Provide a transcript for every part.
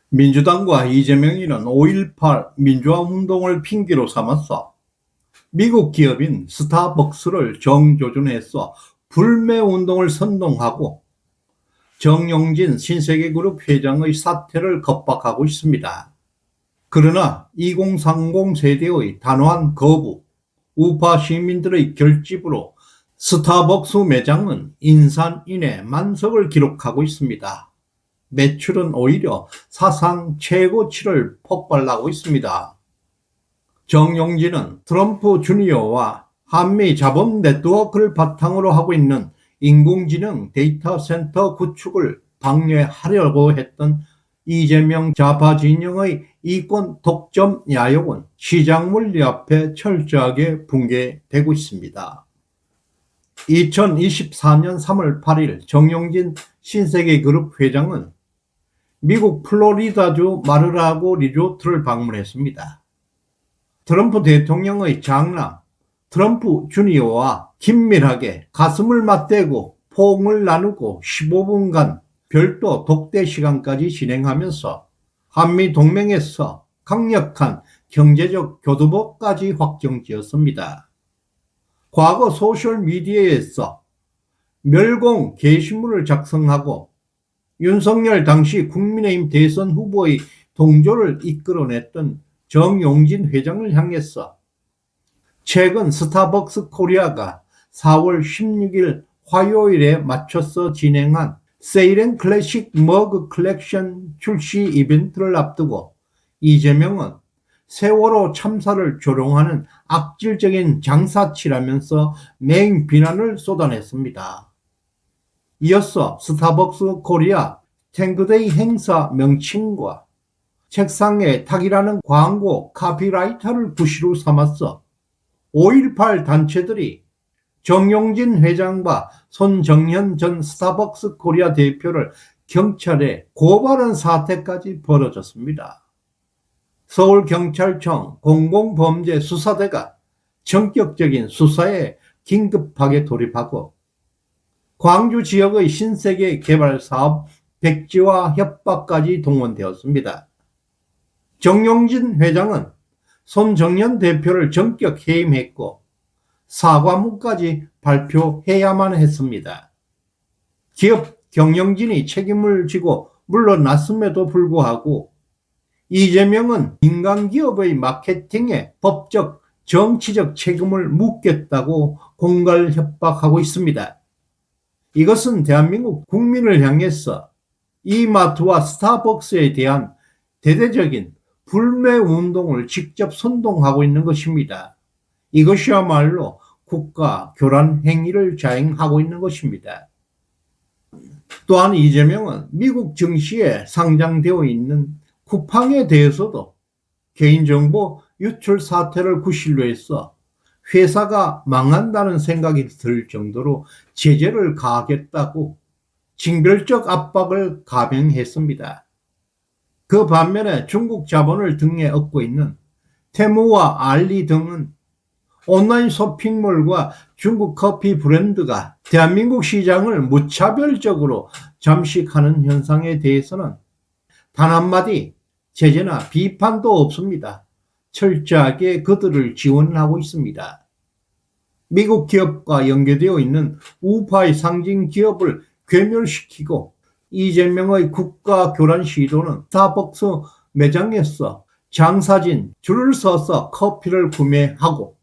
민주당과 이재명이는 5.18 민주화운동을 핑계로 삼았어 미국 기업인 스타벅스를 정조준해서 불매운동을 선동하고 정용진 신세계그룹 회장의 사퇴를 겁박하고 있습니다. 그러나 2030 세대의 단호한 거부, 우파 시민들의 결집으로 스타벅스 매장은 인산인해 만석을 기록하고 있습니다. 매출은 오히려 사상 최고치를 폭발하고 있습니다. 정용진은 트럼프 주니어와 한미 자본 네트워크를 바탕으로 하고 있는 인공지능 데이터 센터 구축을 방해하려고 했던 이재명 좌파 진영의 이권 독점 야욕은 시장 물리 앞에 철저하게 붕괴되고 있습니다. 2024년 3월 8일 정용진 신세계그룹 회장은 미국 플로리다주 마르라고 리조트를 방문했습니다. 트럼프 대통령의 장남 트럼프 주니어와 긴밀하게 가슴을 맞대고 포옹을 나누고 15분간 별도 독대 시간까지 진행하면서 한미 동맹에서 강력한 경제적 교두보까지 확정지었습니다. 과거 소셜미디어에서 멸공 게시물을 작성하고 윤석열 당시 국민의힘 대선 후보의 동조를 이끌어냈던 정용진 회장을 향해서 최근 스타벅스 코리아가 4월 16일 화요일에 맞춰서 진행한 세일앤 클래식 머그 컬렉션 출시 이벤트를 앞두고 이재명은 세월호 참사를 조롱하는 악질적인 장사치라면서 맹 비난을 쏟아냈습니다. 이어서 스타벅스 코리아 탱크데이 행사 명칭과 책상에 탁이라는 광고 카피라이터를 구시로 삼았어 5.18 단체들이 정용진 회장과 손정현 전 스타벅스 코리아 대표를 경찰에 고발한 사태까지 벌어졌습니다. 서울경찰청 공공범죄수사대가 전격적인 수사에 긴급하게 돌입하고 광주 지역의 신세계 개발 사업 백지화 협박까지 동원되었습니다. 정용진 회장은 손정현 대표를 전격 해임했고 사과문까지 발표해야만 했습니다. 기업 경영진이 책임을 지고 물러났음에도 불구하고 이재명은 민간기업의 마케팅에 법적, 정치적 책임을 묻겠다고 공갈 협박하고 있습니다. 이것은 대한민국 국민을 향해서 이마트와 스타벅스에 대한 대대적인 불매운동을 직접 선동하고 있는 것입니다. 이것이야말로 국가 교란 행위를 자행하고 있는 것입니다. 또한 이재명은 미국 증시에 상장되어 있는 쿠팡에 대해서도 개인정보 유출 사태를 구실로 해서 회사가 망한다는 생각이 들 정도로 제재를 가하겠다고 징별적 압박을 감행했습니다. 그 반면에 중국 자본을 등에 업고 있는 테무와 알리 등은 온라인 쇼핑몰과 중국 커피 브랜드가 대한민국 시장을 무차별적으로 잠식하는 현상에 대해서는 단 한마디 제재나 비판도 없습니다. 철저하게 그들을 지원하고 있습니다. 미국 기업과 연계되어 있는 우파의 상징 기업을 괴멸시키고 이재명의 국가 교란 시도는 스타벅스 매장에서 장사진 줄을 서서 커피를 구매하고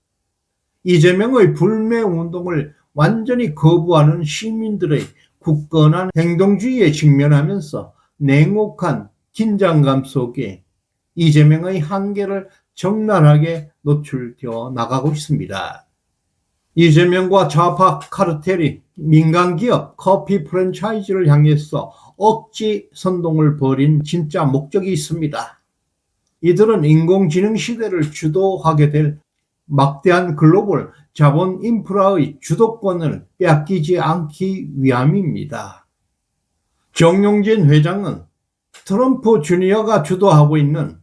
이재명의 불매 운동을 완전히 거부하는 시민들의 굳건한 행동주의에 직면하면서 냉혹한 긴장감 속에 이재명의 한계를 적나라하게 노출되어 나가고 있습니다. 이재명과 좌파 카르텔이 민간기업 커피 프랜차이즈를 향해서 억지 선동을 벌인 진짜 목적이 있습니다. 이들은 인공지능 시대를 주도하게 될 막대한 글로벌 자본 인프라의 주도권을 빼앗기지 않기 위함입니다. 정용진 회장은 트럼프 주니어가 주도하고 있는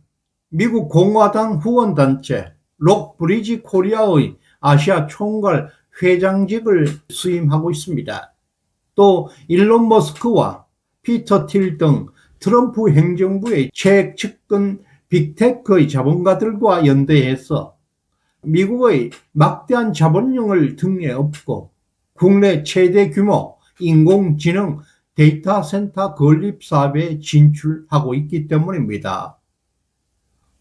미국 공화당 후원단체 록브리지 코리아의 아시아 총괄 회장직을 수임하고 있습니다. 또 일론 머스크와 피터 틸 등 트럼프 행정부의 최측근 빅테크의 자본가들과 연대해서 미국의 막대한 자본력을 등에 업고 국내 최대 규모 인공지능 데이터 센터 건립 사업에 진출하고 있기 때문입니다.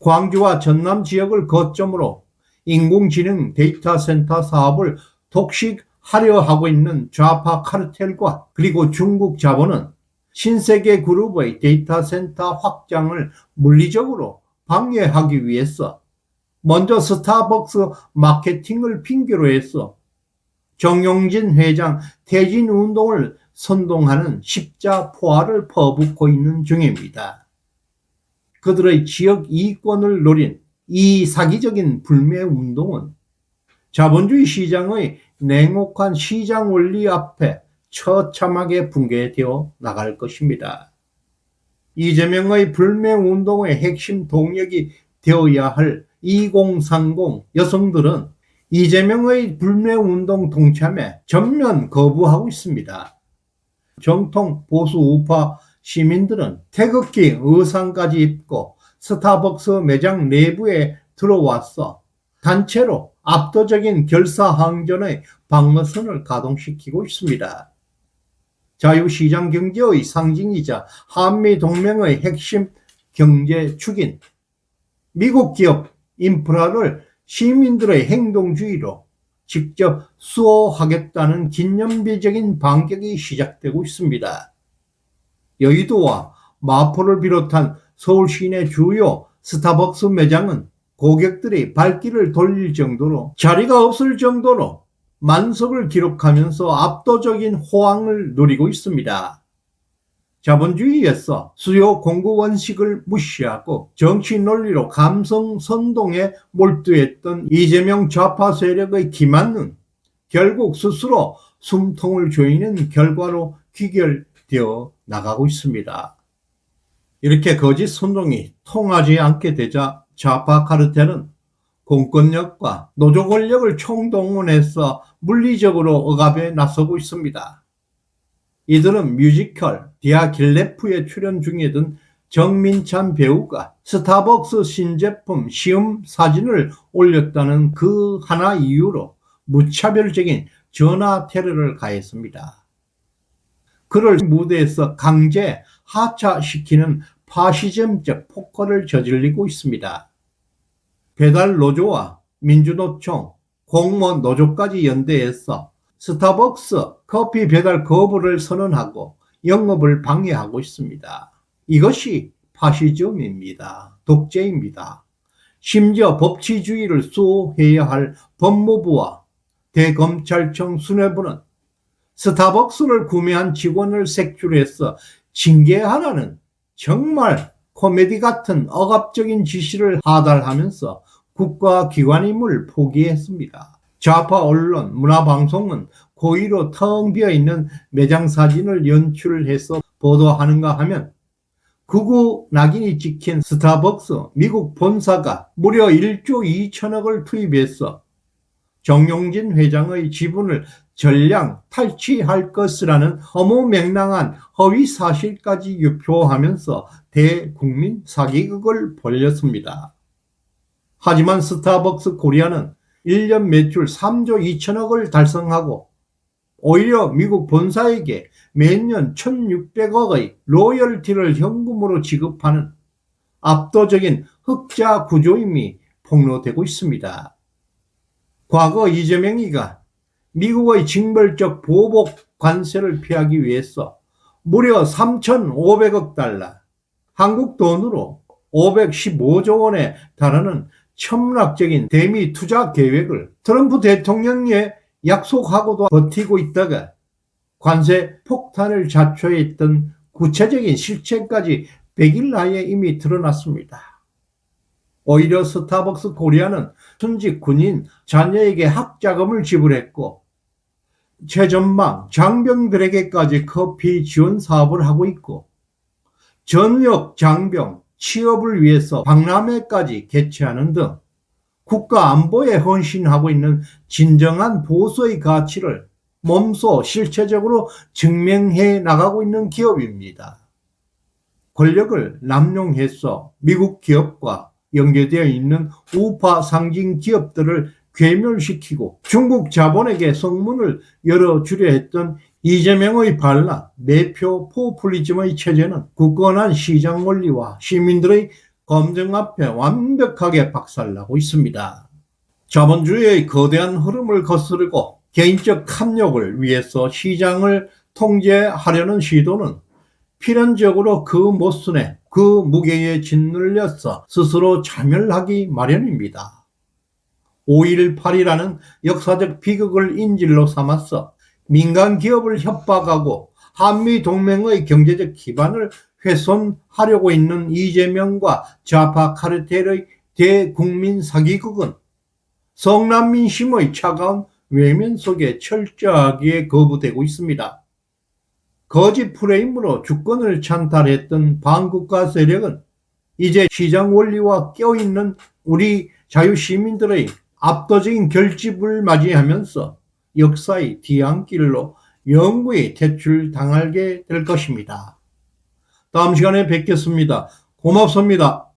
광주와 전남 지역을 거점으로 인공지능 데이터 센터 사업을 독식하려 하고 있는 좌파 카르텔과 그리고 중국 자본은 신세계 그룹의 데이터 센터 확장을 물리적으로 방해하기 위해서 먼저 스타벅스 마케팅을 핑계로 해서 정용진 회장 퇴진 운동을 선동하는 십자포화를 퍼붓고 있는 중입니다. 그들의 지역 이권을 노린 이 사기적인 불매운동은 자본주의 시장의 냉혹한 시장 원리 앞에 처참하게 붕괴되어 나갈 것입니다. 이재명의 불매운동의 핵심 동력이 되어야 할 2030 여성들은 이재명의 불매운동 동참에 전면 거부하고 있습니다. 정통 보수 우파 시민들은 태극기 의상까지 입고 스타벅스 매장 내부에 들어와서 단체로 압도적인 결사항전의 방어선을 가동시키고 있습니다. 자유시장 경제의 상징이자 한미동맹의 핵심 경제 축인 미국 기업 인프라를 시민들의 행동주의로 직접 수호하겠다는 기념비적인 반격이 시작되고 있습니다. 여의도와 마포를 비롯한 서울 시내 주요 스타벅스 매장은 고객들이 발길을 돌릴 정도로 자리가 없을 정도로 만석을 기록하면서 압도적인 호황을 누리고 있습니다. 자본주의에서 수요 공급 원칙을 무시하고 정치 논리로 감성 선동에 몰두했던 이재명 좌파 세력의 기만은 결국 스스로 숨통을 조이는 결과로 귀결되어 나가고 있습니다. 이렇게 거짓 선동이 통하지 않게 되자 좌파 카르텔은 공권력과 노조 권력을 총동원해서 물리적으로 억압에 나서고 있습니다. 이들은 뮤지컬 디아길레프에 출연 중이던 정민찬 배우가 스타벅스 신제품 시음 사진을 올렸다는 그 하나 이유로 무차별적인 전화 테러를 가했습니다. 그를 무대에서 강제 하차시키는 파시즘적 폭거를 저질리고 있습니다. 배달 노조와 민주노총, 공무원 노조까지 연대해서 스타벅스 커피 배달 거부를 선언하고 영업을 방해하고 있습니다. 이것이 파시즘입니다. 독재입니다. 심지어 법치주의를 수호해야 할 법무부와 대검찰청 수뇌부는 스타벅스를 구매한 직원을 색출해서 징계하라는 정말 코미디 같은 억압적인 지시를 하달하면서 국가기관임을 포기했습니다. 좌파 언론, 문화방송은 고의로 텅 비어있는 매장 사진을 연출해서 보도하는가 하면 극우 낙인이 찍힌 스타벅스 미국 본사가 무려 1조 2천억을 투입해서 정용진 회장의 지분을 전량 탈취할 것이라는 허무맹랑한 허위 사실까지 유포하면서 대국민 사기극을 벌였습니다. 하지만 스타벅스 코리아는 1년 매출 3조 2천억을 달성하고 오히려 미국 본사에게 매년 1,600억의 로열티를 현금으로 지급하는 압도적인 흑자 구조임이 폭로되고 있습니다. 과거 이재명이가 미국의 징벌적 보복 관세를 피하기 위해서 무려 3,500억 달러, 한국 돈으로 515조 원에 달하는 천문학적인 대미 투자 계획을 트럼프 대통령에 약속하고도 버티고 있다가 관세 폭탄을 자초했던 구체적인 실체까지 100일 나이에 이미 드러났습니다. 오히려 스타벅스 코리아는 순직 군인 자녀에게 학자금을 지불했고 최전방 장병들에게까지 커피 지원 사업을 하고 있고 전역 장병 취업을 위해서 박람회까지 개최하는 등 국가 안보에 헌신하고 있는 진정한 보수의 가치를 몸소 실체적으로 증명해 나가고 있는 기업입니다. 권력을 남용해서 미국 기업과 연계되어 있는 우파 상징 기업들을 괴멸시키고 중국 자본에게 성문을 열어주려 했던 이재명의 반란, 매표 포퓰리즘의 체제는 굳건한 시장 원리와 시민들의 검증 앞에 완벽하게 박살나고 있습니다. 자본주의의 거대한 흐름을 거스르고 개인적 탐욕을 위해서 시장을 통제하려는 시도는 필연적으로 그 모순에 그 무게에 짓눌려서 스스로 자멸하기 마련입니다. 5.18이라는 역사적 비극을 인질로 삼아서 민간 기업을 협박하고 한미동맹의 경제적 기반을 훼손하려고 있는 이재명과 좌파 카르텔의 대국민 사기극은 성남민심의 차가운 외면 속에 철저하게 거부되고 있습니다. 거짓 프레임으로 주권을 찬탈했던 반국가 세력은 이제 시장 원리와 껴있는 우리 자유시민들의 압도적인 결집을 맞이하면서 역사의 뒤안길로 영구히 퇴출당하게 될 것입니다. 다음 시간에 뵙겠습니다. 고맙습니다.